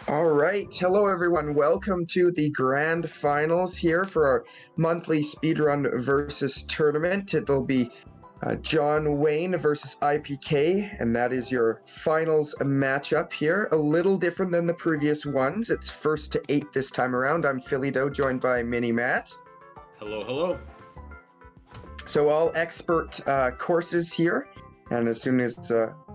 All right. Hello, everyone. Welcome to the grand finals here for our monthly Speedrun versus tournament. It'll be John Wayne versus iiPK, and that is your finals matchup here. A little different than the previous ones. It's first to 8 this time around. I'm Philly Doe, joined by Mini Matt. Hello, hello. So all expert courses here, and as soon as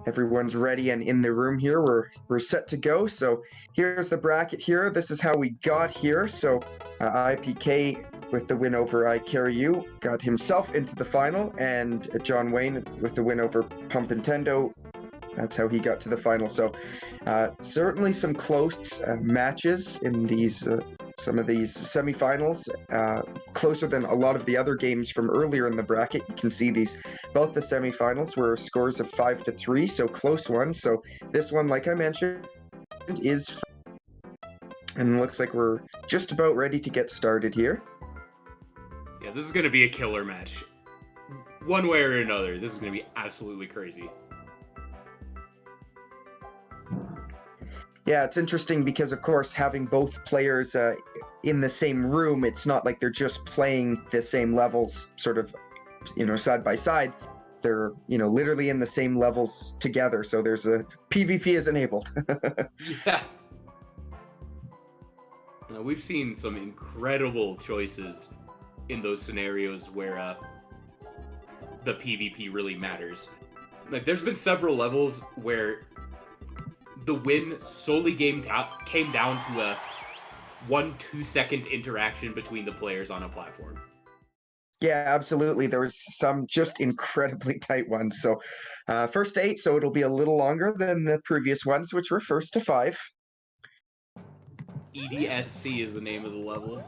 everyone's ready and in the room here, we're set to go. So here's the bracket here. This is how we got here. So iiPK with the win over iCarryU got himself into the final, and John Wayne with the win over Pump Nintendo. That's how he got to the final. So certainly some close matches in these some of these semifinals, closer than a lot of the other games from earlier in the bracket. You can see both the semifinals were scores of 5-3, so close ones. So this one, like I mentioned, is, and looks like we're just about ready to get started here. Yeah, this is going to be a killer match. One way or another, this is going to be absolutely crazy. Yeah, it's interesting because, of course, having both players in the same room, it's not like they're just playing the same levels sort of, side by side. They're, literally in the same levels together. So there's a PvP is enabled. Yeah. We've seen some incredible choices in those scenarios where the PvP really matters. Like, there's been several levels where the win solely came down to a 1-2 second interaction between the players on a platform. Yeah, absolutely. There was some just incredibly tight ones. So first to 8, so it'll be a little longer than the previous ones, which were first to 5. EDSC is the name of the level.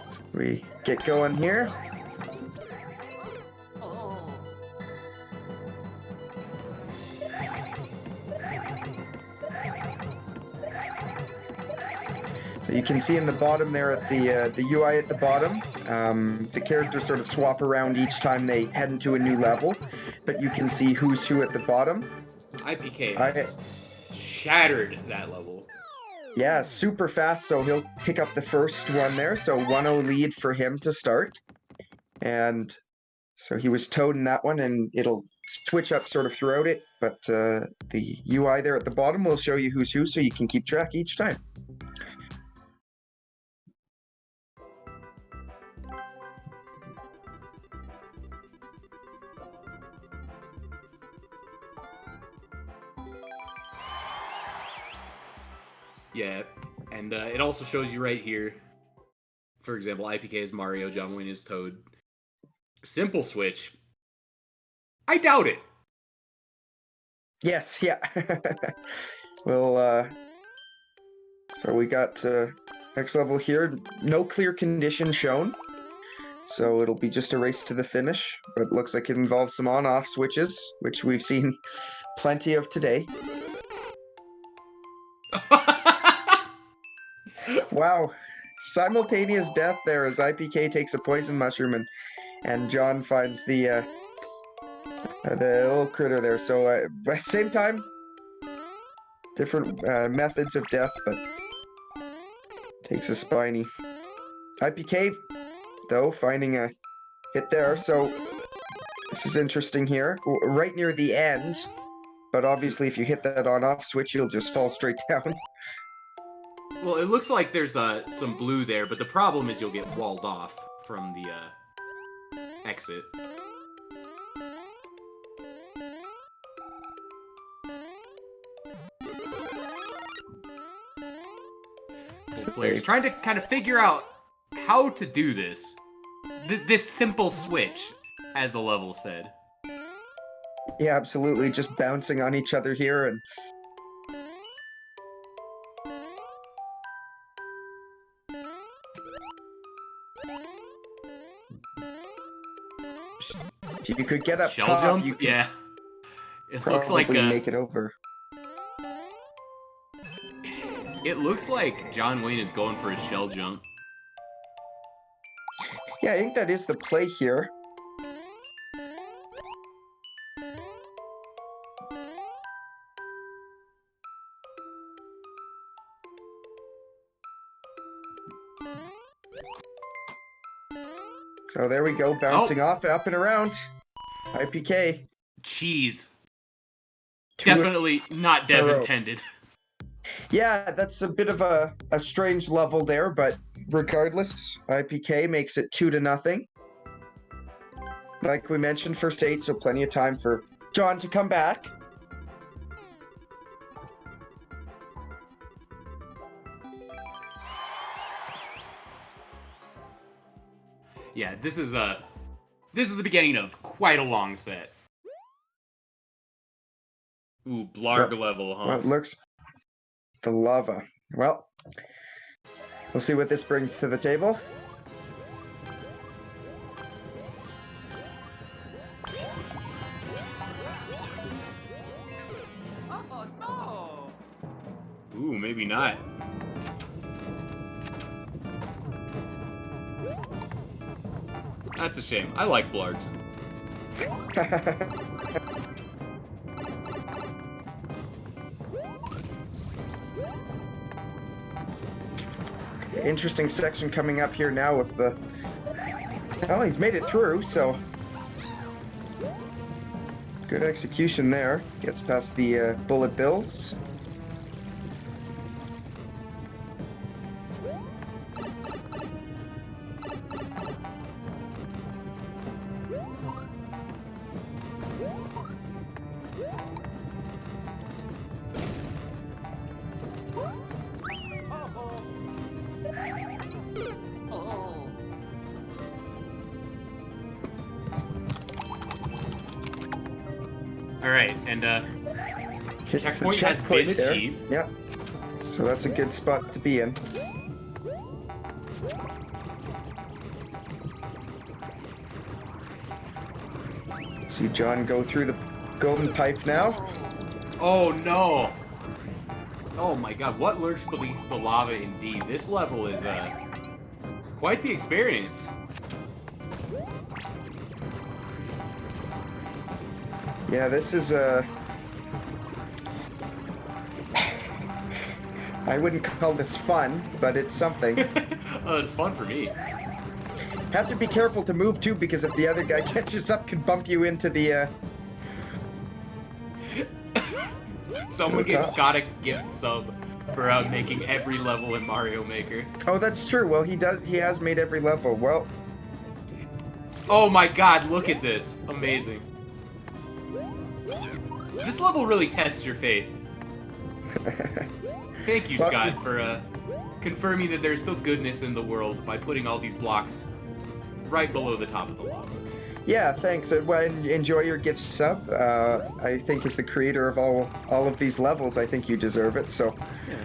So we get going here. So you can see in the bottom there at the UI at the bottom, the characters sort of swap around each time they head into a new level, but you can see who's who at the bottom. iiPK just shattered that level. Yeah, super fast, so he'll pick up the first one there, so 1-0 lead for him to start. And so he was towed in that one, and it'll switch up sort of throughout it, but the UI there at the bottom will show you who's who, so you can keep track each time. Yeah, and it also shows you right here, for example, iiPK is Mario, John Wayne is Toad. Simple switch. I doubt it. Yes, yeah. Well, so we got next level here. No clear condition shown, so it'll be just a race to the finish, but it looks like it involves some on-off switches, which we've seen plenty of today. Wow, simultaneous death there as iiPK takes a poison mushroom and John finds the little critter there. So at the same time, different methods of death, but takes a spiny. iiPK, though, finding a hit there. So this is interesting here. Right near the end, but obviously if you hit that on-off switch, you'll just fall straight down. Well, it looks like there's some blue there, but the problem is you'll get walled off from the exit. Players trying to kind of figure out how to do this. This simple switch, as the level said. Yeah, absolutely. Just bouncing on each other here and if you could get up Shell top, jump? you could Yeah. It looks like make it over. It looks like John Wayne is going for a shell jump. Yeah, I think that is the play here. So there we go, bouncing off, up and around. iiPK. Cheese. Two Definitely not in a dev row. intended. Yeah, that's a bit of a strange level there, but regardless, iiPK makes it 2-0. Like we mentioned, first 8, so plenty of time for John to come back. Yeah, this is the beginning of quite a long set. Ooh, Blarg level, huh? Well, it looks the lava. Well, we'll see what this brings to the table. Oh no! Ooh, maybe not. That's a shame. I like Blargs. Interesting section coming up here now with the... Well, he's made it through, so... Good execution there. Gets past the bullet bills. Alright, and Hits checkpoint the has been there. achieved. Yeah. So that's a good spot to be in. See John go through the golden pipe now. Oh no! Oh my god, what lurks beneath the lava indeed? This level is quite the experience. Yeah, this is I wouldn't call this fun, but it's something. Oh, it's fun for me. Have to be careful to move too, because if the other guy catches up, could bump you into the Someone gave Scott a gift sub for making every level in Mario Maker. Oh, that's true. Well, he has made every level. Well, oh my god, look at this. Amazing. This level really tests your faith. Thank you, Scott, for confirming that there's still goodness in the world by putting all these blocks right below the top of the lava. Yeah, thanks. Well, enjoy your gift sub. I think as the creator of all of these levels, I think you deserve it. So. Yeah.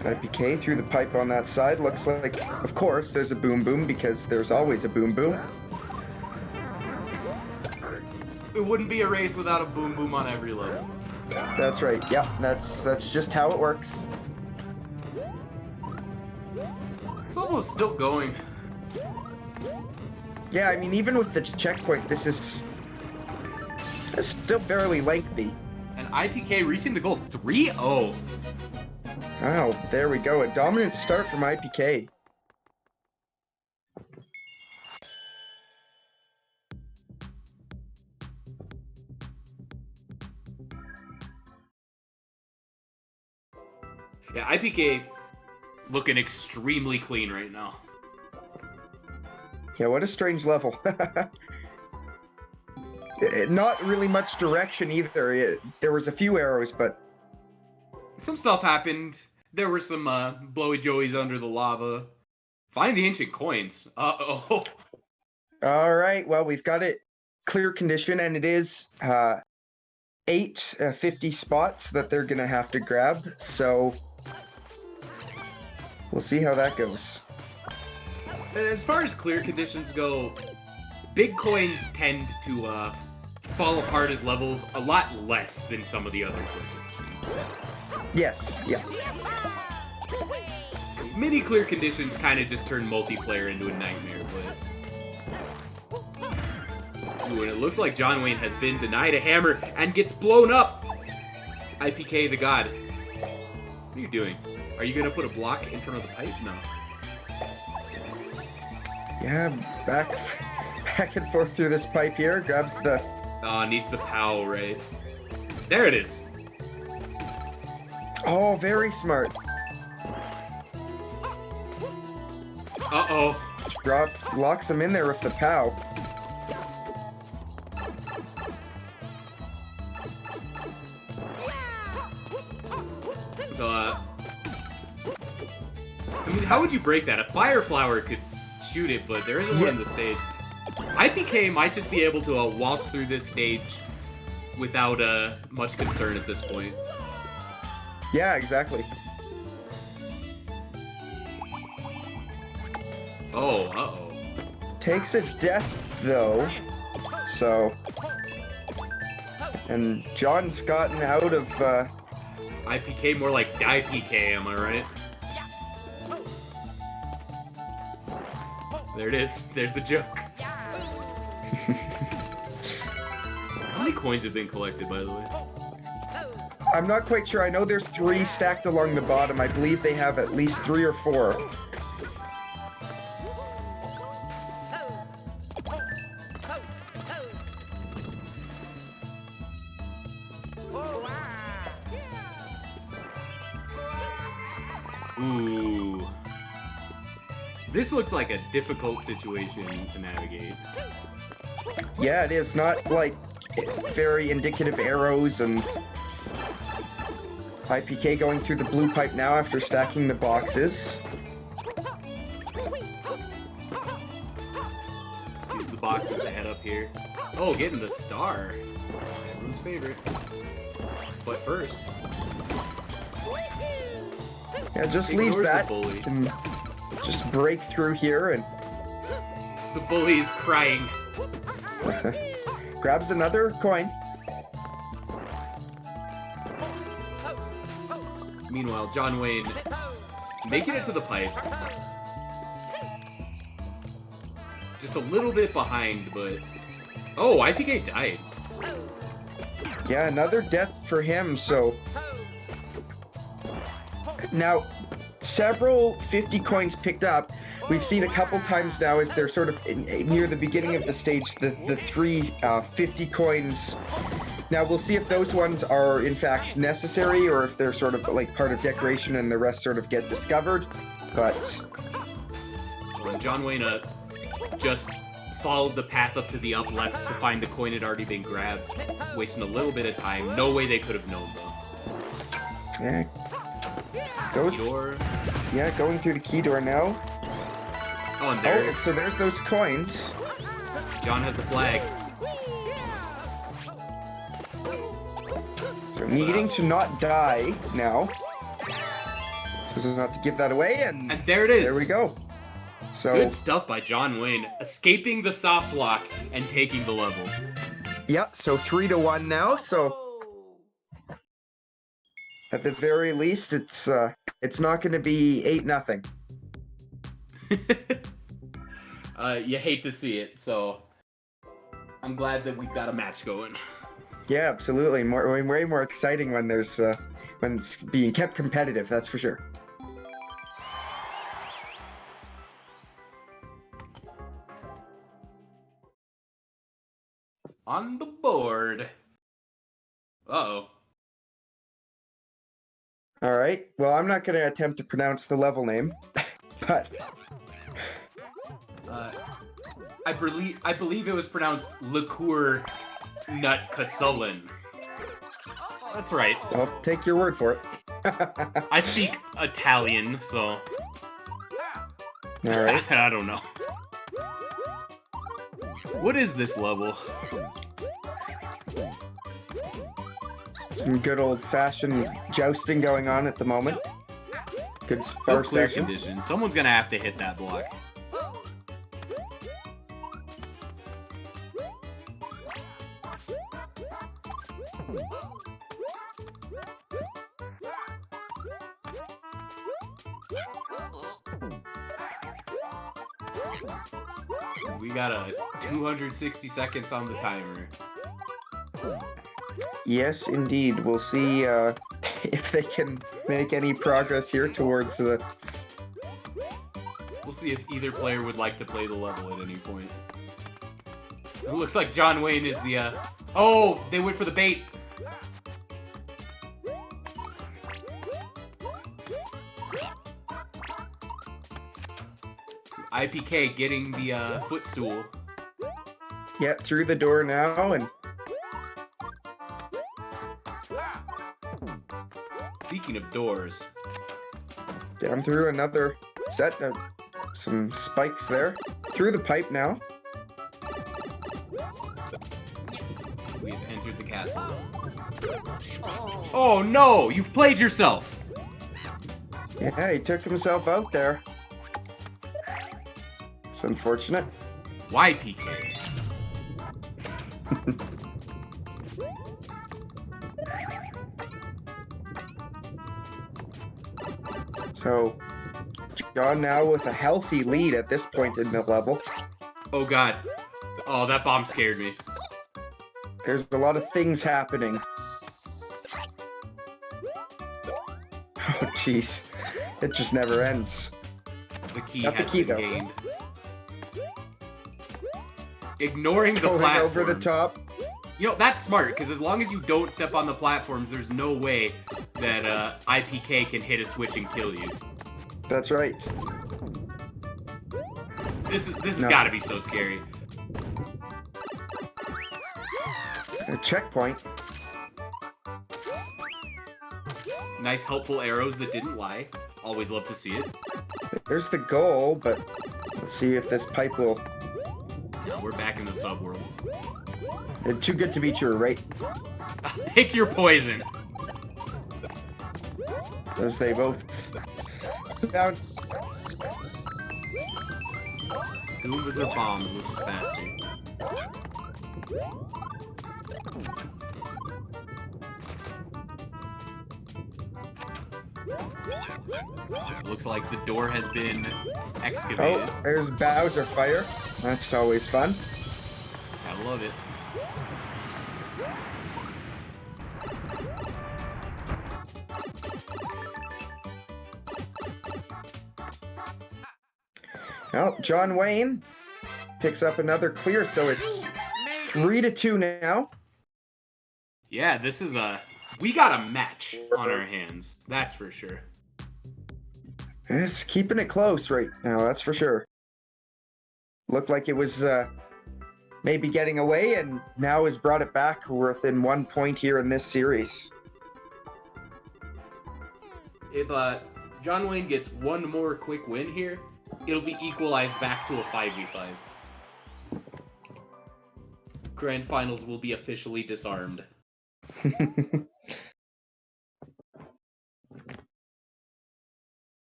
iiPK through the pipe on that side. Looks like, of course, there's a boom boom, because there's always a boom boom. It wouldn't be a race without a boom boom on every level. That's right. Yeah, that's just how it works. This level is still going. Yeah, I mean, even with the checkpoint, this is still fairly lengthy. And iiPK reaching the goal 3-0. Oh, there we go. A dominant start from iiPK. Yeah, iiPK looking extremely clean right now. Yeah, what a strange level. Not really much direction either. There was a few arrows, but... Some stuff happened. There were some blowy joeys under the lava. Find the ancient coins. Uh-oh. All right, well, we've got it clear condition, and it is 8 50 spots that they're going to have to grab, so we'll see how that goes. As far as clear conditions go, big coins tend to fall apart as levels a lot less than some of the other clear conditions. Yes, yeah. Mini clear conditions kind of just turn multiplayer into a nightmare, but Ooh, and it looks like John Wayne has been denied a hammer and gets blown up. iiPK the god. What are you doing? Are you gonna put a block in front of the pipe? No. Yeah, back and forth through this pipe here. Grabs the... Needs the POW, right? There it is. Oh, very smart. Uh-oh. Locks him in there with the POW. So, I mean, how would you break that? A fire flower could shoot it, but there isn't one on the stage. iiPK might just be able to waltz through this stage without much concern at this point. Yeah, exactly. Oh, uh-oh. Takes a death, though. So... And John's gotten out of... iiPK more like DiePK, am I right? There it is. There's the joke. How many coins have been collected, by the way? I'm not quite sure. I know there's 3 stacked along the bottom. I believe they have at least 3 or 4. Ooh. This looks like a difficult situation to navigate. Yeah, it is. Not, like, very indicative arrows and... iiPK going through the blue pipe now after stacking the boxes. Use the boxes to head up here. Oh, getting the star. Everyone's favorite. But first... Yeah, just leaves that. Can just break through here and... The bully's crying. Grabs another coin. Meanwhile, John Wayne making it to the pipe. Just a little bit behind, but... Oh, iiPK died. Yeah, another death for him, so... Now, several 50 coins picked up. We've seen a couple times now as they're sort of near the beginning of the stage, the 3 50 coins. Now, we'll see if those ones are, in fact, necessary, or if they're sort of, like, part of decoration and the rest sort of get discovered, but... Well, John Wayne just followed the path up to the up left to find the coin had already been grabbed, wasting a little bit of time. No way they could have known, though. Yeah. Goes... Door. Yeah, going through the key door now. Oh, and there... Oh, so there's those coins. John has the flag. So needing to not die now. So as not to give that away, and there it is. There we go. So good stuff by John Wayne, escaping the soft lock and taking the level. Yeah, so 3-1 now, so at the very least it's not gonna be 8-0. You hate to see it, so I'm glad that we've got a match going. Yeah, absolutely. Way more exciting when there's when it's being kept competitive, that's for sure. On the board. Uh-oh. All right. Well, I'm not going to attempt to pronounce the level name, but I believe it was pronounced Liqueur Nut Casullen. That's right. I'll take your word for it. I speak Italian, so... All right. I don't know. What is this level? Some good old-fashioned jousting going on at the moment. Good spar clear session. Condition. Someone's gonna have to hit that block. We got a 260 seconds on the timer. Yes, indeed. We'll see if they can make any progress here towards the... We'll see if either player would like to play the level at any point. It looks like John Wayne is the, Oh! They went for the bait! iiPK getting the, footstool. Yeah, through the door now, and... Speaking of doors, down through another set of some spikes there. Through the pipe now. we have entered the castle. Oh no! You've played yourself! Yeah, he took himself out there. It's unfortunate. YPK. So, John now with a healthy lead at this point in the level. Oh god. Oh, that bomb scared me. There's a lot of things happening. Oh, jeez. It just never ends. The key Not the has key, been though. gained. Ignoring the Going platforms. over the top. You know, that's smart, because as long as you don't step on the platforms, there's no way that iiPK can hit a switch and kill you. That's right. This has No. got to be so scary. A checkpoint. Nice, helpful arrows that didn't lie. Always love to see it. There's the goal, but let's see if this pipe will... Now we're back in the subworld. It's too good to be true, right? Pick your poison. As they both bounce. Goombas or bombs, which is faster? Looks like the door has been excavated. Oh, there's Bowser fire. That's always fun. Gotta love it. Well, John Wayne picks up another clear, so it's 3-2 now. Yeah, this is we got a match on our hands. That's for sure. It's keeping it close right now, that's for sure. Looked like it was maybe getting away, and now has brought it back within 1 point here in this series. If John Wayne gets one more quick win here, it'll be equalized back to a 5v5. Grand Finals will be officially disarmed.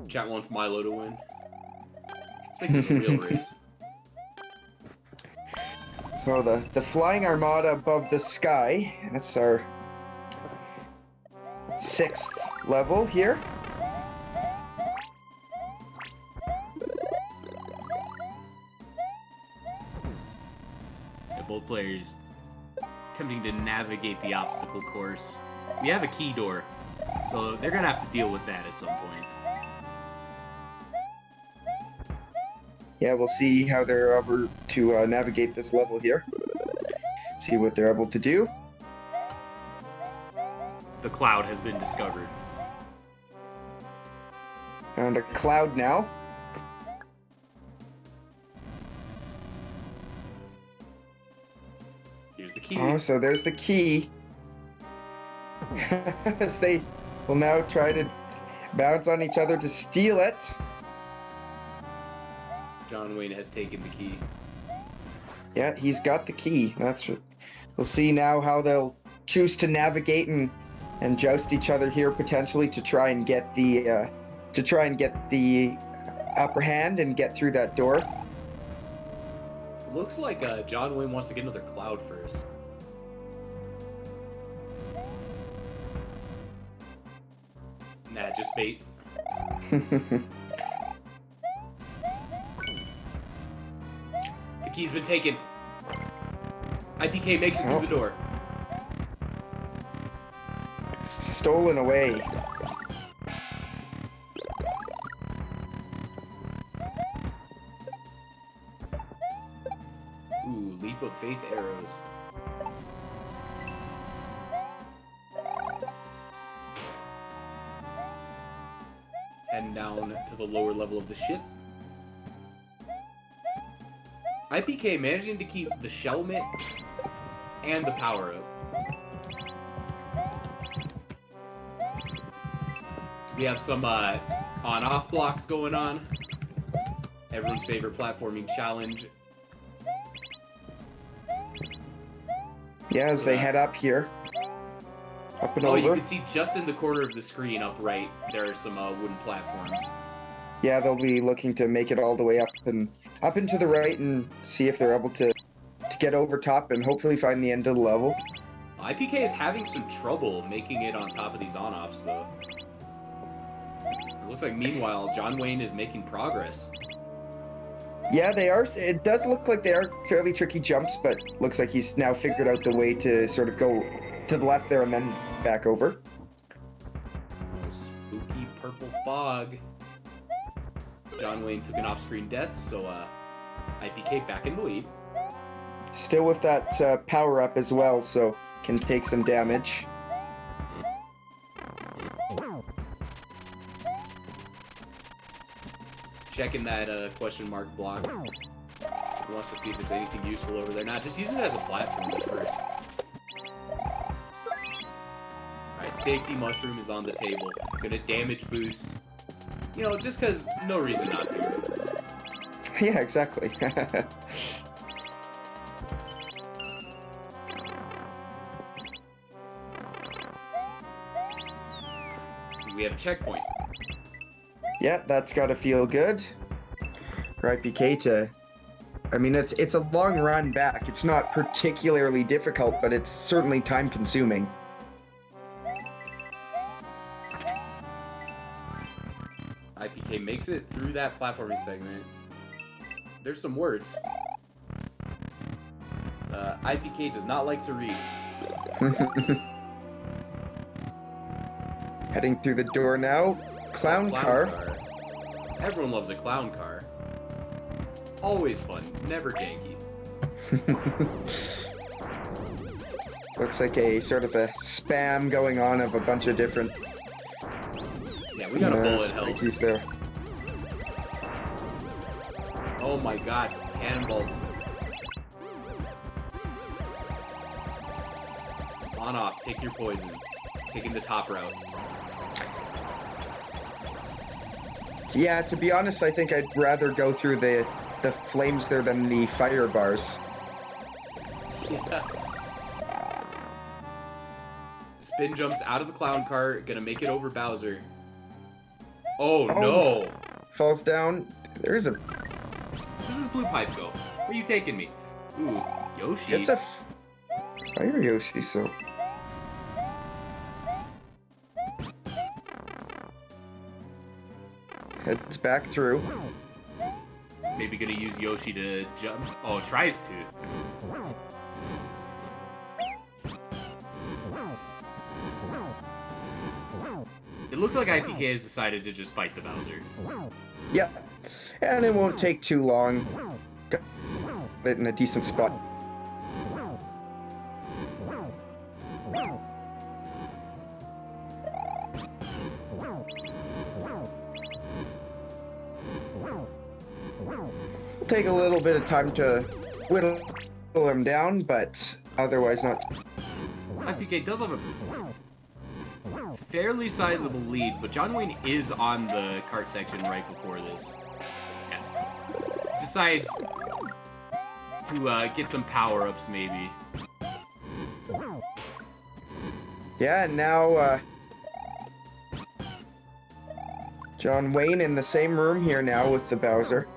Chat wants Milo to win. Let's make this a real race. So the flying armada above the sky, that's our 6th level here. Yeah, both players attempting to navigate the obstacle course. We have a key door, so they're gonna have to deal with that at some point. Yeah, we'll see how they're able to navigate this level here. See what they're able to do. The cloud has been discovered. Found a cloud now. Here's the key. Oh, so there's the key. As they will now try to bounce on each other to steal it. John Wayne has taken the key. Yeah, he's got the key. That's what we'll see now how they'll choose to navigate and joust each other here potentially to try and get the upper hand and get through that door. Looks like John Wayne wants to get another cloud first. Nah, just bait. Key's been taken. iiPK makes it through the door. Stolen away. Ooh, leap of faith arrows. Heading down to the lower level of the ship. iiPK managing to keep the shell mitt and the power up. We have some on-off blocks going on. Everyone's favorite platforming challenge. Yeah, as they head up here. Up and Oh, over. you can see just in the corner of the screen up right, there are some wooden platforms. Yeah, they'll be looking to make it all the way up and to the right and see if they're able to get over top and hopefully find the end of the level. iiPK is having some trouble making it on top of these on-offs, though. It looks like, meanwhile, JohnWayne is making progress. Yeah, they are. It does look like they are fairly tricky jumps, but looks like he's now figured out the way to sort of go to the left there and then back over. Oh, spooky purple fog. JohnWayne took an off-screen death, so iiPK back in the lead. Still with that power up as well, so can take some damage. Checking that question mark block. He wants to see if there's anything useful over there. Nah, just use it as a platform at first. Alright, safety mushroom is on the table. Gonna damage boost. You know, just because no reason not to. Yeah, exactly. We have a checkpoint. Yeah, that's got to feel good. For iiPK to... I mean, it's a long run back. It's not particularly difficult, but it's certainly time-consuming. iiPK makes it through that platforming segment. There's some words. iiPK does not like to read. Heading through the door now. Clown car. Everyone loves a clown car. Always fun, never janky. Looks like a sort of a spam going on of a bunch of different... Yeah, we got a bullet hell. There. Oh my god, cannonballs. On off, pick your poison. Taking the top route. Yeah, to be honest, I think I'd rather go through the flames there than the fire bars. Yeah. Spin jumps out of the clown car, gonna make it over Bowser. Oh no! Falls down. There's a... Where's this blue pipe go? Where are you taking me? Ooh, Yoshi. It's a fire Yoshi, so... Heads back through. Maybe gonna use Yoshi to jump. Oh, tries to. It looks like iiPK has decided to just fight the Bowser. Yeah, and it won't take too long. Got it in a decent spot. Take a little bit of time to whittle him down, but otherwise not. iiPK does have a fairly sizable lead, but JohnWayne is on the cart section right before this. Yeah. Decides to get some power-ups, maybe. Yeah, and now JohnWayne in the same room here now with the Bowser.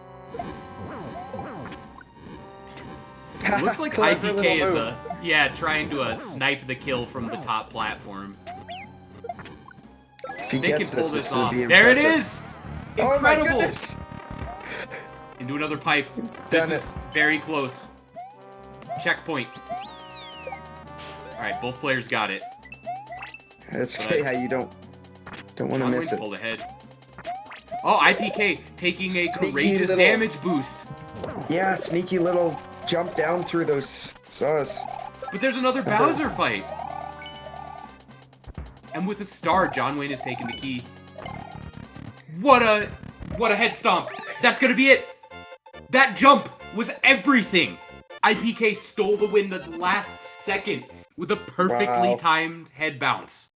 It looks like iiPK is trying to snipe the kill from the top platform. If he They gets can pull this would off. be There it impressive. is! Incredible! Oh my goodness! Into another pipe. This Done is very close. Checkpoint. Alright, both players got it. That's But okay how you don't want to miss JohnWayne it. pulled ahead. Oh, iiPK taking a Sneaky courageous little- damage boost. Yeah, sneaky little jump down through those saws. But there's another Bowser fight. And with a star, JohnWayne has taken the key. What a head stomp. That's gonna be it. That jump was everything. iiPK stole the win the last second with a perfectly Wow. timed head bounce.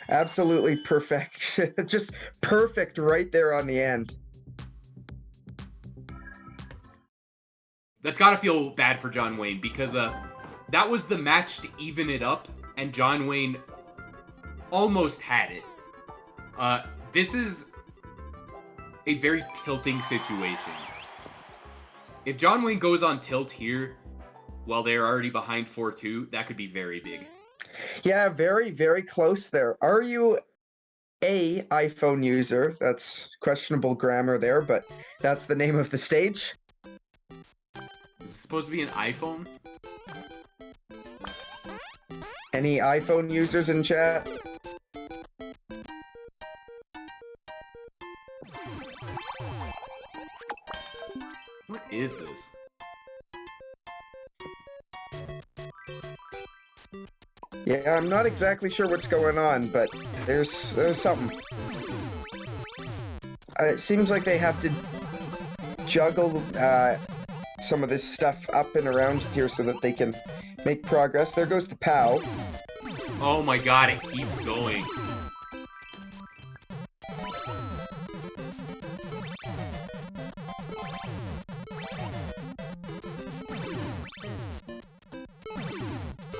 Absolutely perfect. Just perfect right there on the end. That's gotta feel bad for JohnWayne because that was the match to even it up, and JohnWayne almost had it. This is a very tilting situation. If JohnWayne goes on tilt here while they're already behind 4-2, that could be very big. Yeah, very, very close there. Are you a iPhone user? That's questionable grammar there, but that's the name of the stage. Is it supposed to be an iPhone? Any iPhone users in chat? What is this? Yeah, I'm not exactly sure what's going on, but there's something. It seems like they have to juggle some of this stuff up and around here so that they can make progress. There goes the POW. Oh my god, it keeps going.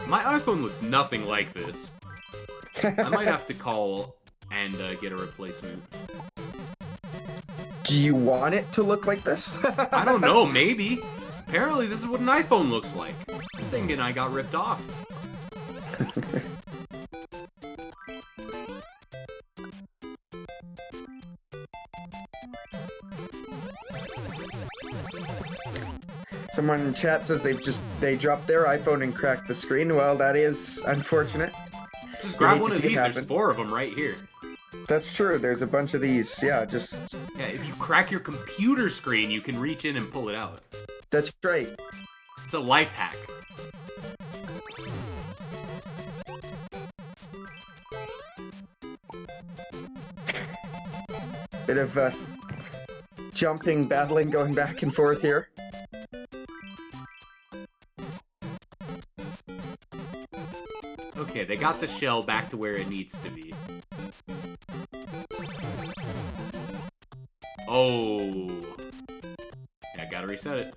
My iPhone looks nothing like this. I might have to call and get a replacement. Do you want it to look like this? I don't know, maybe. Apparently this is what an iPhone looks like. I'm thinking I got ripped off. Someone in chat says they dropped their iPhone and cracked the screen. Well, that is unfortunate. Just You grab hate one to of see it these, there's happen. 4 of them right here. That's true. There's a bunch of these. Yeah, just Yeah, if you crack your computer screen, you can reach in and pull it out. that's right. It's a life hack. Bit of jumping, battling, going back and forth here. Okay, they got the shell back to where it needs to be. Oh. Yeah, gotta reset it.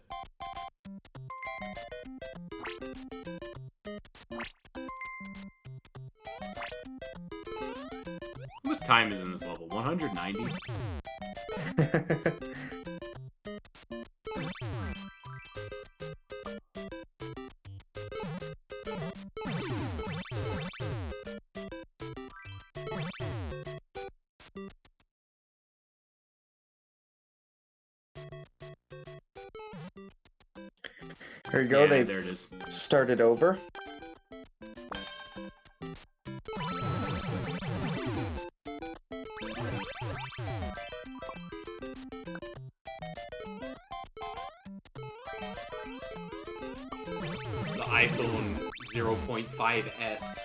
How much time is in this level? 190? There you go. Yeah, They've there it is. started over. The iPhone 0.5S.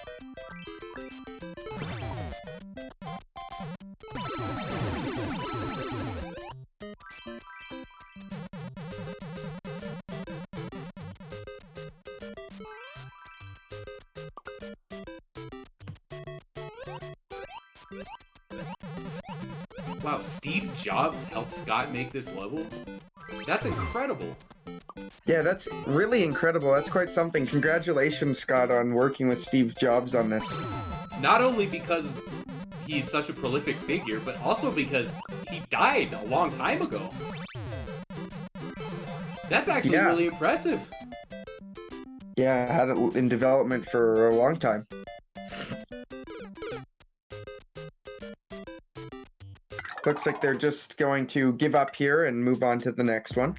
Wow, Steve Jobs helped Scott make this level? That's incredible. Yeah, that's really incredible. That's quite something. Congratulations, Scott, on working with Steve Jobs on this. Not only because he's such a prolific figure, but also because he died a long time ago. That's actually Yeah. really impressive. Yeah, had it in development for a long time. Looks like they're just going to give up here and move on to the next one.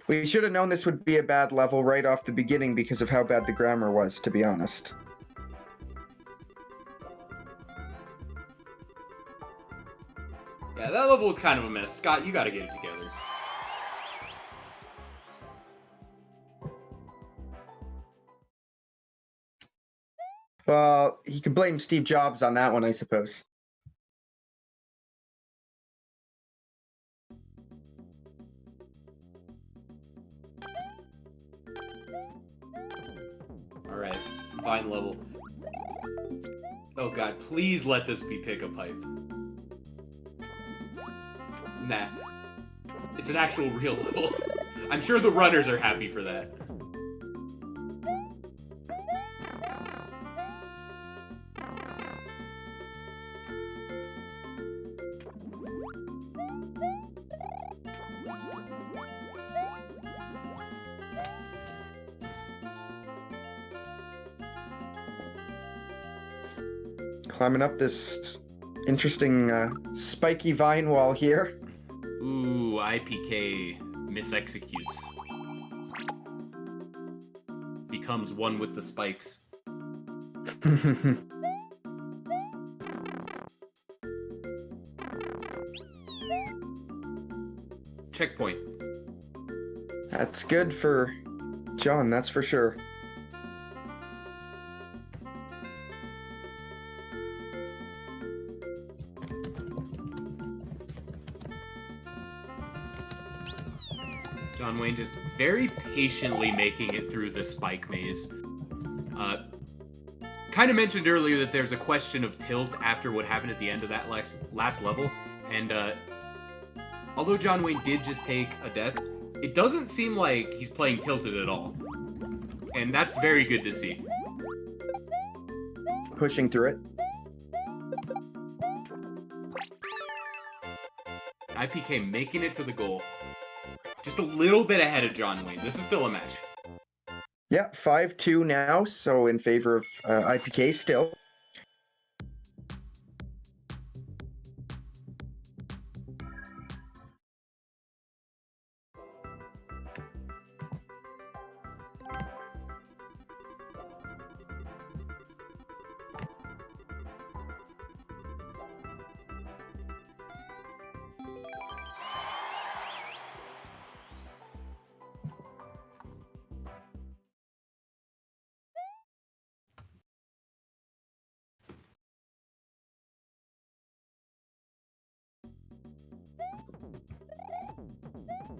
We should have known this would be a bad level right off the beginning because of how bad the grammar was, to be honest. Yeah, that level was kind of a mess. Scott, you gotta get it together. Well, he could blame Steve Jobs on that one, I suppose. Alright, Vine level. Oh god, please let this be Pick a Pipe. Nah. It's an actual real level. I'm sure the runners are happy for that. Climbing up this interesting spiky vine wall here. Ooh, iiPK misexecutes. Becomes one with the spikes. Checkpoint. That's good for John, that's for sure. JohnWayne just very patiently making it through the spike maze. Kind of mentioned earlier that there's a question of tilt after what happened at the end of that last level, and although JohnWayne did just take a death, it doesn't seem like he's playing tilted at all. And that's very good to see. Pushing through it. iiPK making it to the goal. Just a little bit ahead of JohnWayne. This is still a match. Yeah, 5-2 now, so in favor of iiPK still.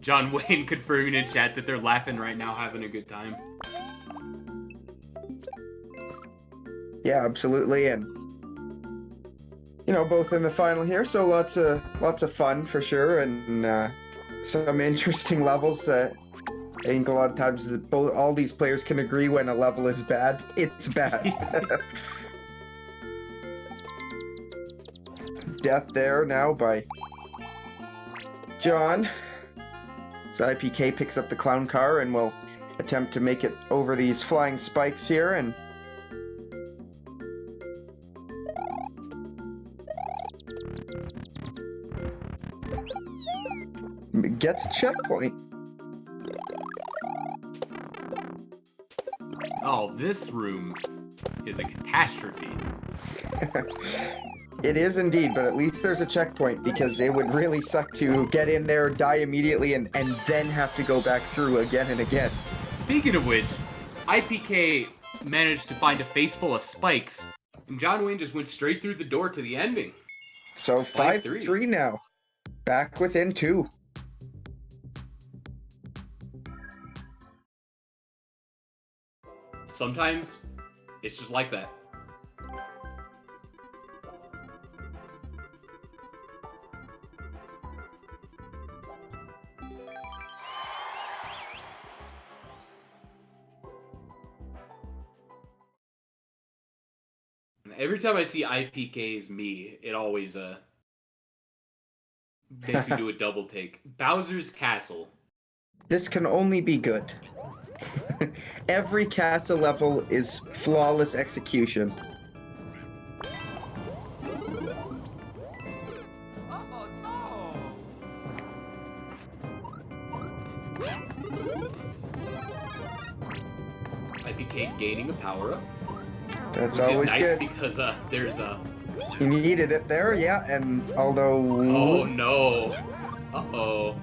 JohnWayne confirming in chat that they're laughing right now, having a good time. Yeah, absolutely, and you know, both in the final here, so lots of fun for sure, and some interesting levels. I think a lot of times that all these players can agree when a level is bad, it's bad. Death there now by John. So iiPK picks up the clown car and will attempt to make it over these flying spikes here, and gets a checkpoint. Oh, this room is a catastrophe. It is indeed, but at least there's a checkpoint, because it would really suck to get in there, die immediately, and then have to go back through again and again. Speaking of which, iiPK managed to find a face full of spikes, and JohnWayne just went straight through the door to the ending. So 5-3 now. Back within 2. Sometimes, it's just like that. Every time I see iiPK's me, it always makes me do a double take. Bowser's Castle. This can only be good. Every castle level is flawless execution. iiPK gaining a power-up. That's which always is nice good. because there's a... He needed it there, yeah, and although... Oh no. Uh-oh.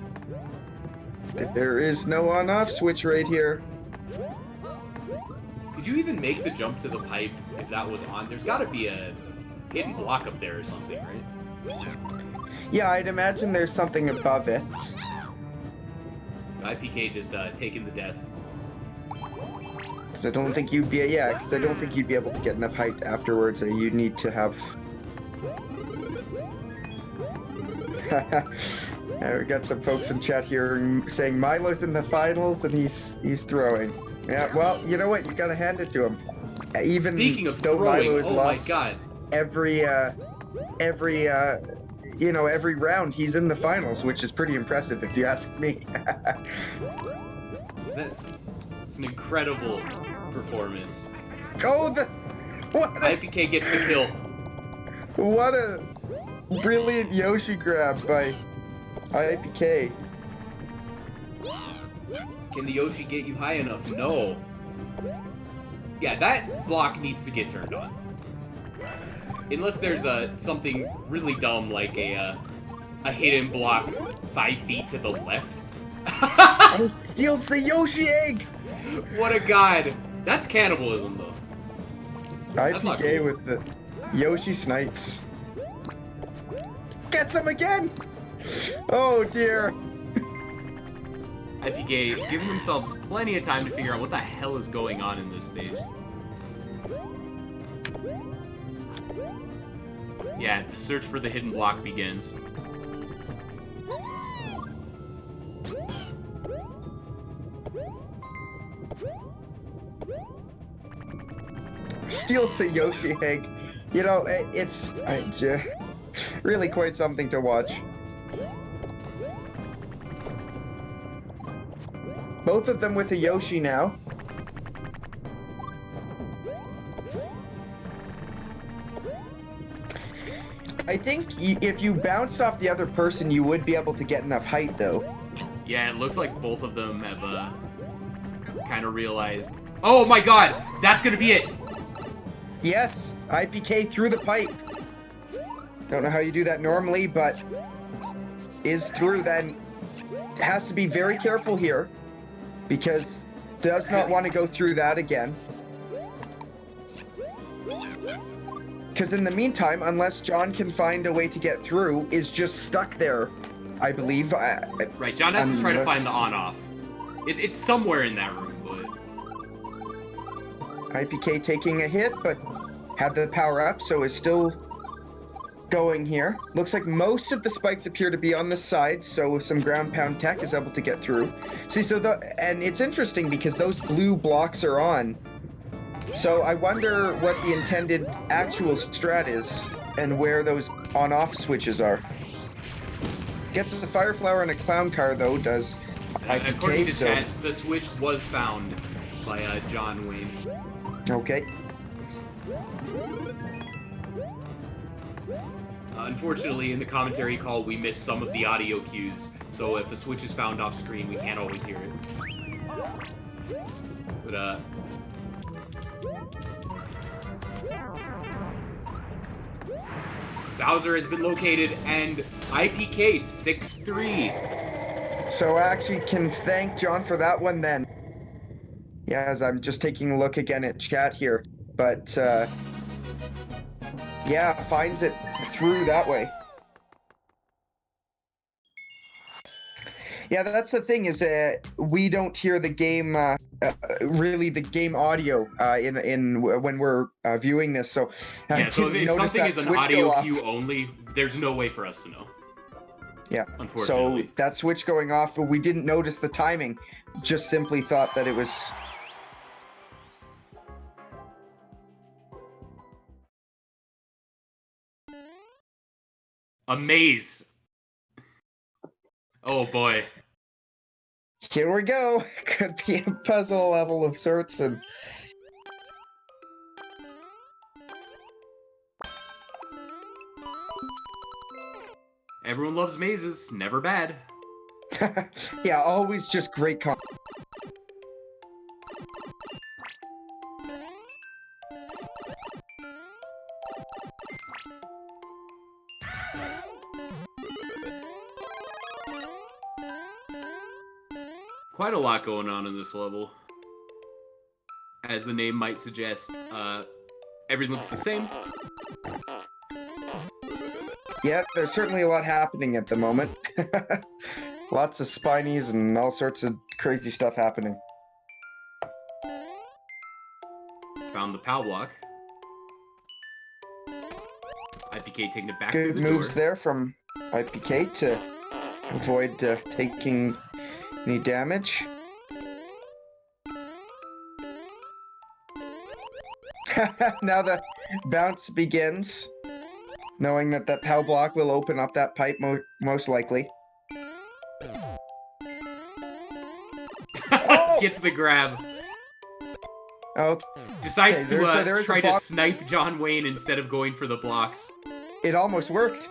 There is no on-off switch right here. Could you even make the jump to the pipe if that was on? There's gotta be a hidden block up there or something, right? Yeah, I'd imagine there's something above it. iiPK just taking the death. Because I don't think you'd be, because I don't think you'd be able to get enough height afterwards. You'd need to have... We got some folks in chat here saying Milo's in the finals and he's throwing. Yeah, well, you know what? You gotta hand it to him. Even Speaking of though throwing, Milo has lost my God. every round, he's in the finals, which is pretty impressive if you ask me. It's an incredible performance. Oh, iiPK gets the kill. What a brilliant Yoshi grab by iiPK. Can the Yoshi get you high enough? No. Yeah, that block needs to get turned on. Unless there's something really dumb like a hidden block 5 feet to the left. Oh, steals the Yoshi egg! What a god. That's cannibalism, though. iiPK with the Yoshi snipes. Gets him again! Oh dear. iiPK giving themselves plenty of time to figure out what the hell is going on in this stage. Yeah, the search for the hidden block begins. Steals the Yoshi egg. You know, it's really quite something to watch. Both of them with a Yoshi now. I think if you bounced off the other person, you would be able to get enough height, though. Yeah, it looks like both of them have kind of realized. Oh my god, that's gonna be it. Yes, iiPK through the pipe. Don't know how you do that normally, but is through. Then has to be very careful here because does not want to go through that again. Because in the meantime, unless John can find a way to get through, is just stuck there, I believe. Right, John has to try to find the on-off. It's somewhere in that room, but... iiPK taking a hit, but had the power up, so is still going here. Looks like most of the spikes appear to be on the side, so with some ground pound tech is able to get through. See, and it's interesting because those blue blocks are on. So I wonder what the intended actual strat is and where those on-off switches are. Gets a fire flower and a clown car though, does iiPK. According to chat, the switch was found by GSA. Okay. Unfortunately, in the commentary call, we missed some of the audio cues, so if a switch is found off screen, we can't always hear it. But, Bowser has been located, and iiPK 6-3. So I actually can thank John for that one then. Yeah, as I'm just taking a look again at chat here. But, yeah, finds it through that way. Yeah, that's the thing is we don't hear the game, really the game audio in when we're viewing this. So yeah, so if something is an audio cue only, there's no way for us to know. Yeah, unfortunately. So that switch going off, we didn't notice the timing. Just simply thought that it was... A maze. Oh boy. Here we go. Could be a puzzle level of sorts and... Everyone loves mazes. Never bad. Yeah, always just great Quite a lot going on in this level. As the name might suggest, everything looks the same. Yeah, there's certainly a lot happening at the moment. Lots of spinies and all sorts of crazy stuff happening. Found the POW block. iiPK taking it back Good through the moves door. there from iiPK to avoid taking any damage. Now the bounce begins, knowing that that POW block will open up that pipe most likely. Oh! Gets the grab. Oh, Decides Okay, to there is a try to box. snipe GSA instead of going for the blocks. it almost worked.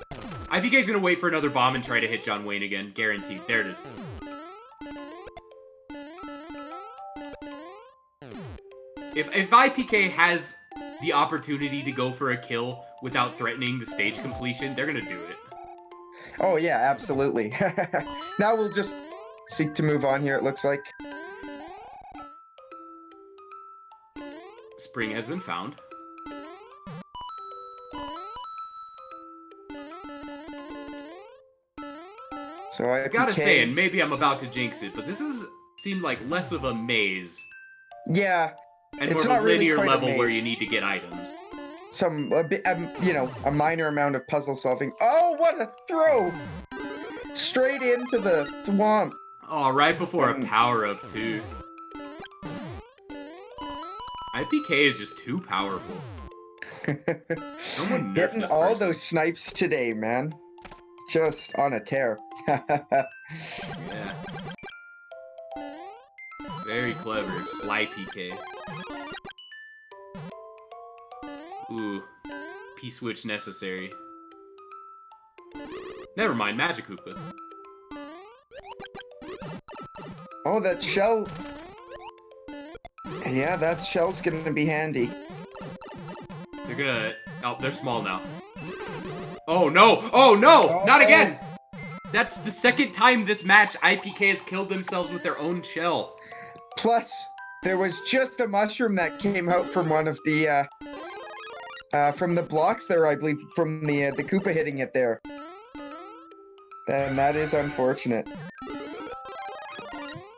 iiPK's gonna wait for another bomb and try to hit GSA again. Guaranteed. There it is. If iiPK has the opportunity to go for a kill without threatening the stage completion, they're gonna do it. Oh yeah, absolutely. Now we'll just seek to move on here, it looks like. Spring has been found. So iiPK... Gotta say, and maybe I'm about to jinx it, but this seemed like less of a maze Yeah, and It's more of not a really linear quite a level where maze. you need to get items. a minor amount of puzzle solving. Oh, what a throw! Straight into the swamp. Oh, right before a And- power-up, too. iiPK is just too powerful. Someone nerf Getting this all person. those snipes today, man. Just on a tear. Yeah. Very clever. Sly PK. Ooh. P-switch necessary. Never mind, Magic Hoopa. Oh, that shell... Yeah, that shell's gonna be handy. They're gonna... Oh, they're small now. Oh, no! Oh, no! Not again! That's the second time this match iiPK has killed themselves with their own shell. Plus, there was just a mushroom that came out from one of the, from the blocks there, I believe, from the Koopa hitting it there. And that is unfortunate.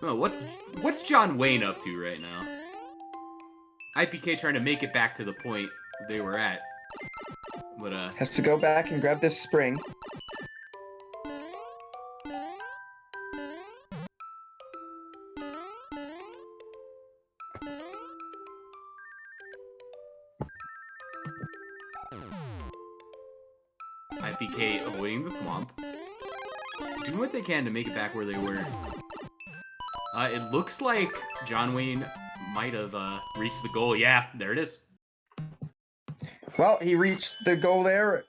Oh, what's GSA up to right now? iiPK trying to make it back to the point they were at. But, Has to go back and grab this spring. iiPK avoiding the thwomp. Doing what they can to make it back where they were. It looks like GSA might have reached the goal. Yeah, there it is. Well, he reached the goal there.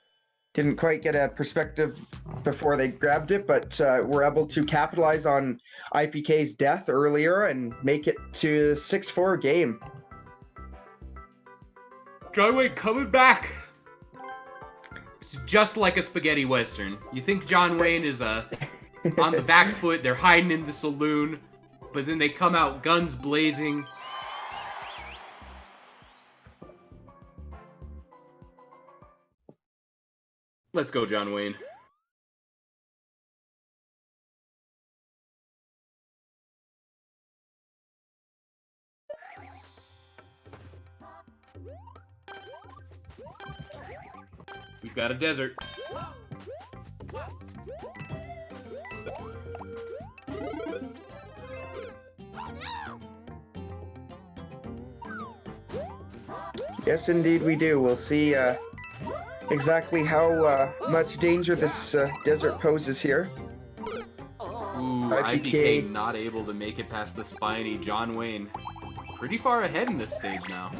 Didn't quite get a perspective before they grabbed it, but were able to capitalize on iiPK's death earlier and make it to 6-4 game. GSA coming back. It's just like a spaghetti western. You think GSA is on the back foot, they're hiding in the saloon, but then they come out guns blazing. Let's go, GSA. We've got a desert. Yes, indeed we do. We'll see exactly how much danger this desert poses here. Ooh, iiPK. iiPK not able to make it past the spiny. GSA pretty far ahead in this stage now.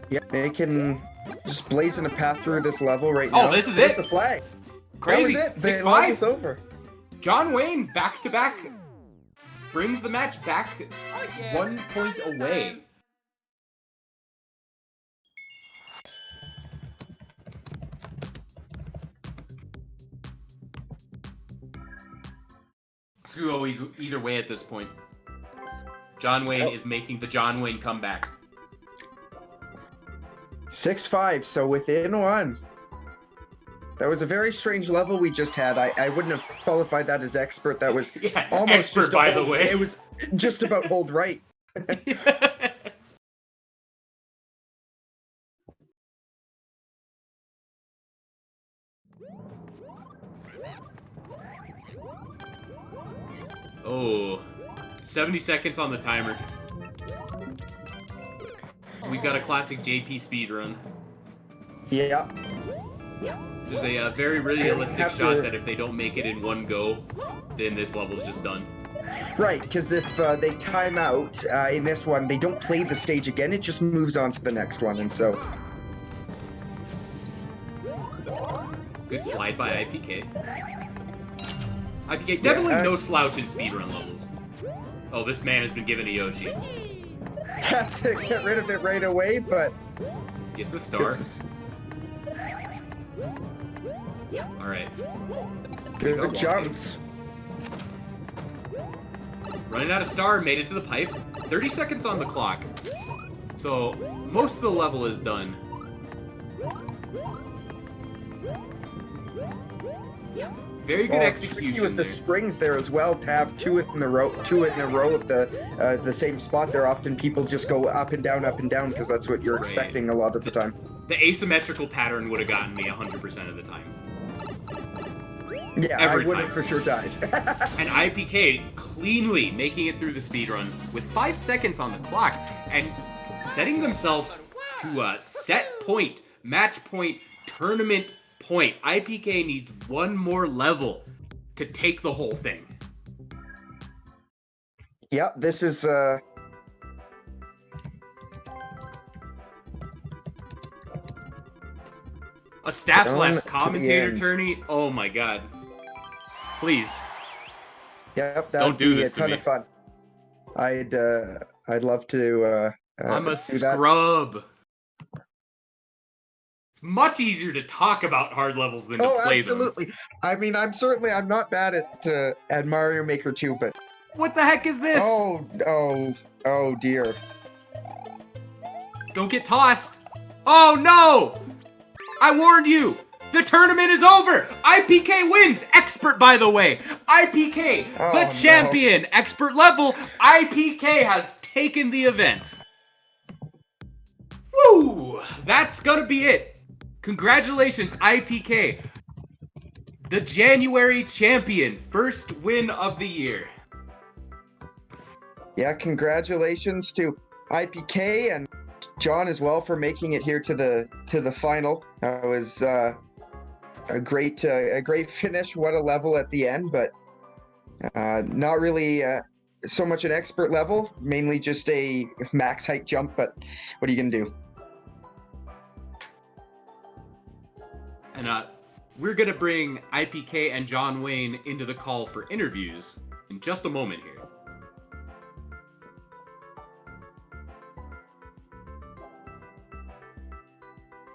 Yep, they can just blazing a path through this level right now. Oh, this is There's it? the flag. Crazy. That was it. The 6-5. level is over. GSA back to back brings the match back Oh, yeah. 1 point away. This could go either way at this point. John Wayne is making the John Wayne comeback. 6-5, so within one. That was a very strange level we just had. I wouldn't have qualified that as expert. That was Yeah, almost expert, just by the way. It was just about hold right. Oh, 70 seconds on the timer. We've got a classic JP speedrun. Yeah. There's a very realistic Have shot to- that if they don't make it in one go, then this level's just done. Right, because if they time out in this one, they don't play the stage again. It just moves on to the next one, and so Good slide by iiPK. iiPK, definitely no slouch in speedrun levels. Oh, this man has been given a Yoshi. has to get rid of it right away. But Gets the star. it's Alright. good jumps. Running out of star, made it to the pipe. 30 seconds on the clock. So, most of the level is done. Very good Tricky execution with the there. springs there as well. To have two in a row of the same spot there. Often people just go up and down because that's what you're expecting a lot of the time. The asymmetrical pattern would have gotten me 100% of the time. Yeah, Every I would time. have for sure died. And iiPK cleanly making it through the speedrun with 5 seconds on the clock and setting themselves to a set point, match point, tournament point. iiPK needs one more level to take the whole thing. Yeah, this is A staff Down slash to the commentator end. tourney. Oh my god. Please. Yep, Don't that'd do be a this to ton me. of fun. I'd love to I'm a do that. scrub. It's much easier to talk about hard levels than to Oh, play them. absolutely. I mean, I'm not bad at Mario Maker 2, but What the heck is this? oh dear. Don't get tossed. Oh no! I warned you! The tournament is over! iiPK wins! Expert, by the way! iiPK, Oh, the no. champion! Expert level, iiPK has taken the event. Woo! That's gonna be it. Congratulations, iiPK. The January champion. First win of the year. Yeah, congratulations to iiPK and John as well for making it here to the final. It was a great finish. What a level at the end, but not really so much an expert level. Mainly just a max height jump. But what are you gonna do? And we're gonna bring iiPK and John Wayne into the call for interviews in just a moment here.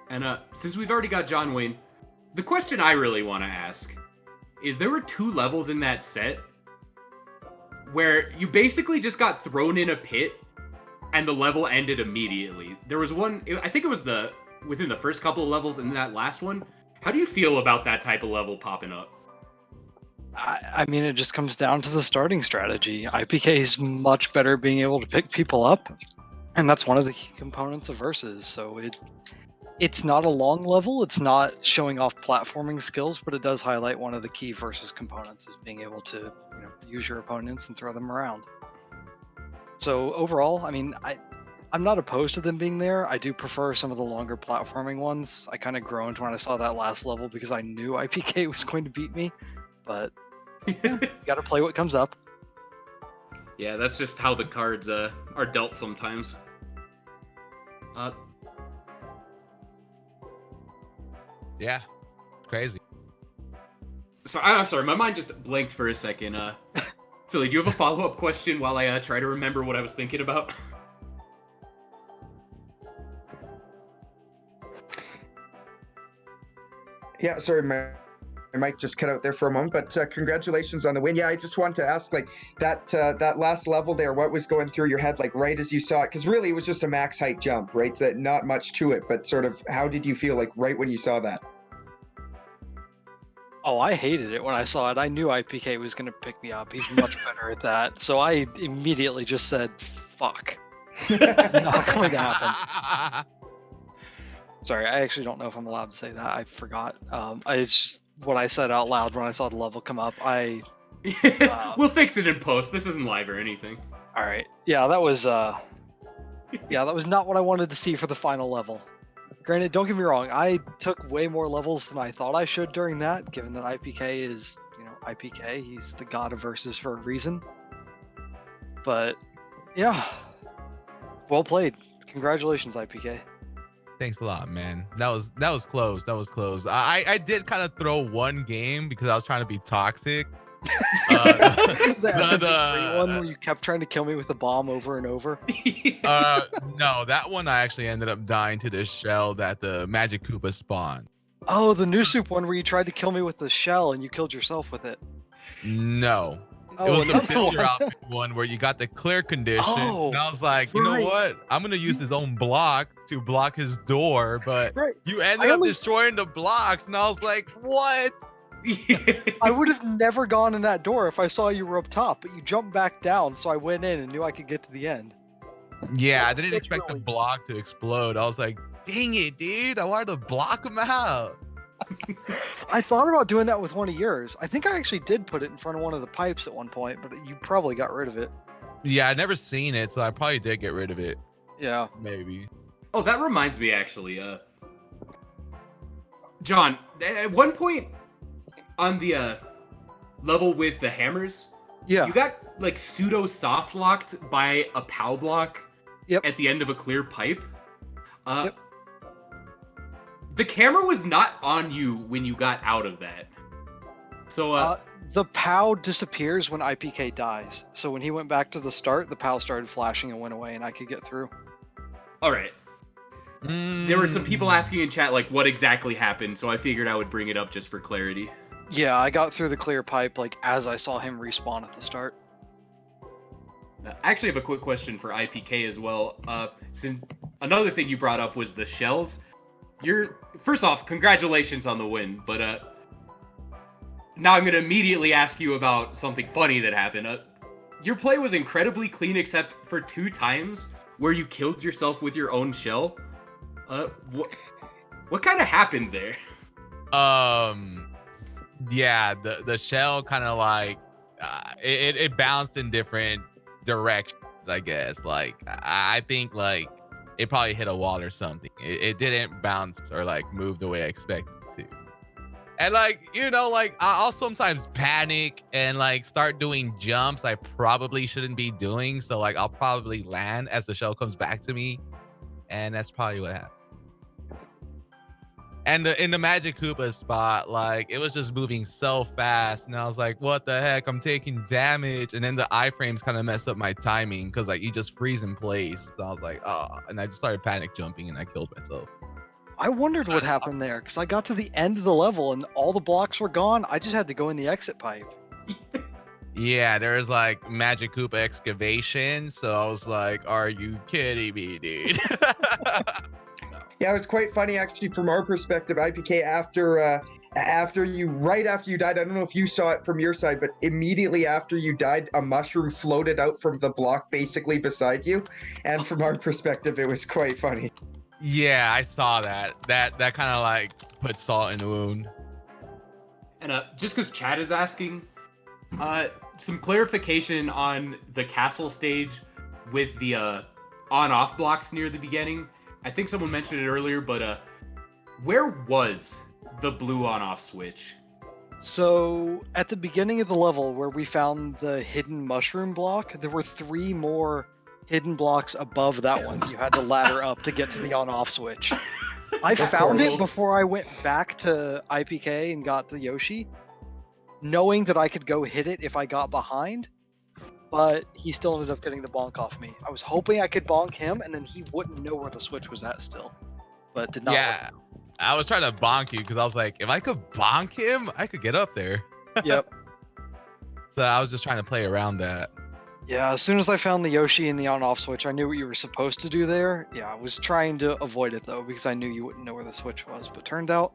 And since we've already got John Wayne, the question I really want to ask is there were 2 levels in that set where you basically just got thrown in a pit and the level ended immediately. There was one, I think it was within the first couple of levels and that last one. How do you feel about that type of level popping up? I mean, it just comes down to the starting strategy. iiPK is much better at being able to pick people up, and that's one of the key components of Versus. So it's not a long level, it's not showing off platforming skills, but it does highlight one of the key Versus components is being able to use your opponents and throw them around. So overall, I mean, I'm not opposed to them being there. I do prefer some of the longer platforming ones. I kind of groaned when I saw that last level because I knew iiPK was going to beat me, but yeah, you gotta play what comes up. Yeah, that's just how the cards are dealt sometimes. Yeah, crazy. So I'm sorry, my mind just blanked for a second. Philly, do you have a follow-up question while I try to remember what I was thinking about? Yeah, sorry, mic just cut out there for a moment, but congratulations on the win. Yeah, I just wanted to ask, like, that last level there, what was going through your head, like, right as you saw it? Because really, it was just a max height jump, right? So not much to it, but sort of, how did you feel, like, right when you saw that? Oh, I hated it when I saw it. I knew iiPK was going to pick me up. He's much better at that. So I immediately just said, fuck. Not going to happen. Sorry, I actually don't know if I'm allowed to say that. I forgot. It's what I said out loud when I saw the level come up. We'll fix it in post. This isn't live or anything. All right. Yeah, that was that was not what I wanted to see for the final level. Granted, don't get me wrong, I took way more levels than I thought I should during that, given that iiPK is, iiPK. He's the god of verses for a reason. But yeah, well played. Congratulations, iiPK. Thanks a lot, man. That was close. That was close. I did kind of throw one game because I was trying to be toxic. The SMM2 one where you kept trying to kill me with the bomb over and over. No, that one I actually ended up dying to the shell that the Magic Koopa spawned. Oh, the new soup one where you tried to kill me with the shell and you killed yourself with it. No. Oh, it was the another builder one. outfit one where you got the clear condition. Oh, and I was like, you right. know what? I'm going to use his own block to block his door. But Right. you ended up destroying the blocks. And I was like, what? I would have never gone in that door if I saw you were up top, but you jumped back down, so I went in and knew I could get to the end. Yeah, I didn't expect the block to explode. I was like, dang it, dude. I wanted to block him out. I thought about doing that with one of yours. I think I actually did put it in front of one of the pipes at one point, but you probably got rid of it. Yeah, I never seen it, so I probably did get rid of it. Yeah. Maybe. Oh, that reminds me, actually. John, at one point on the level with the hammers, Yeah. you got like pseudo soft locked by a POW block at the end of a clear pipe. Yep. The camera was not on you when you got out of that. So the POW disappears when iiPK dies. So when he went back to the start, the POW started flashing and went away, and I could get through. All right. There were some people asking in chat like what exactly happened, so I figured I would bring it up just for clarity. Yeah, I got through the clear pipe like as I saw him respawn at the start. I actually have a quick question for iiPK as well. Since another thing you brought up was the shells. First off, congratulations on the win, but now I'm gonna immediately ask you about something funny that happened. Your play was incredibly clean except for 2 times where you killed yourself with your own shell. What kind of happened there? Yeah, the shell kind of like it bounced in different directions, I guess. Like I think like it probably hit a wall or something. It didn't bounce or like move the way I expected it to. And like, like I'll sometimes panic and like start doing jumps I probably shouldn't be doing. So like I'll probably land as the shell comes back to me. And that's probably what happened. And in the Magic Koopa spot, like it was just moving so fast, and I was like, "What the heck? I'm taking damage." And then the iframes kind of messed up my timing because like you just freeze in place. So I was like, "Oh!" And I just started panic jumping, and I killed myself. I wondered what happened there because I got to the end of the level and all the blocks were gone. I just had to go in the exit pipe. Yeah, there's like Magic Koopa excavation, so I was like, "Are you kidding me, dude?" Yeah, it was quite funny actually from our perspective. iiPK after you died, I don't know if you saw it from your side, but immediately after you died, a mushroom floated out from the block basically beside you, and from our perspective, it was quite funny. Yeah, I saw that. That kind of like put salt in the wound. And just because Chad is asking, some clarification on the castle stage with the on-off blocks near the beginning. I think someone mentioned it earlier, but where was the blue on-off switch? So at the beginning of the level where we found the hidden mushroom block, there were 3 more hidden blocks above that one. You had to ladder up to get to the on-off switch. I found it before I went back to iiPK and got the Yoshi, knowing that I could go hit it if I got behind. But he still ended up getting the bonk off me. I was hoping I could bonk him, and then he wouldn't know where the switch was at still. But did not. Yeah, I was trying to bonk you because I was like, if I could bonk him, I could get up there. Yep. So I was just trying to play around that. Yeah, as soon as I found the Yoshi and the on-off switch, I knew what you were supposed to do there. Yeah, I was trying to avoid it though because I knew you wouldn't know where the switch was. But turned out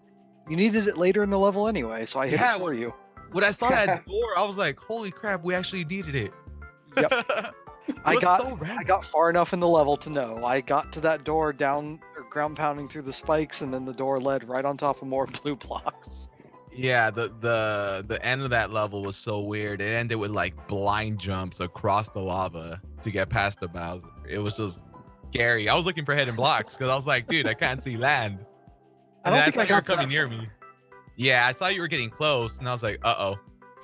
you needed it later in the level anyway, so I hit it for you. When I saw that door, I was like, holy crap, we actually needed it. Yep. I got far enough in the level to know. I got to that door down or ground pounding through the spikes, and then the door led right on top of more blue blocks. Yeah, the end of that level was so weird. It ended with like blind jumps across the lava to get past the Bowser. It was just scary. I was looking for hidden blocks because I was like, dude, I can't see land. I And don't then think I saw you were got coming that near far. me. Yeah, I saw you were getting close, and I was like, uh-oh.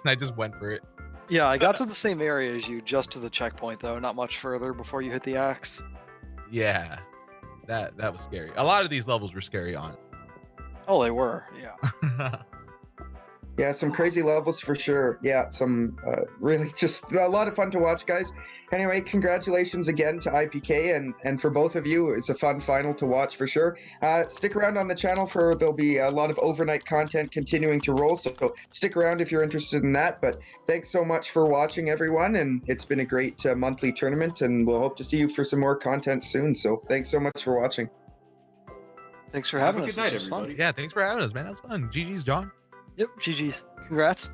And I just went for it. Yeah, I got to the same area as you, just to the checkpoint though, not much further before you hit the axe. Yeah, that was scary. A lot of these levels were scary on. Oh, they were. Yeah. Yeah, some crazy levels for sure. Yeah, some really just a lot of fun to watch, guys. Anyway, congratulations again to iiPK, and for both of you, it's a fun final to watch for sure. Stick around on the channel for there'll be a lot of overnight content continuing to roll, so stick around if you're interested in that. But thanks so much for watching, everyone, and it's been a great monthly tournament, and we'll hope to see you for some more content soon. So thanks so much for watching. Thanks for Have having a us. good night, This was fun. everybody. Yeah, thanks for having us, man. That was fun. GG's, John. Yep, GG's. Congrats.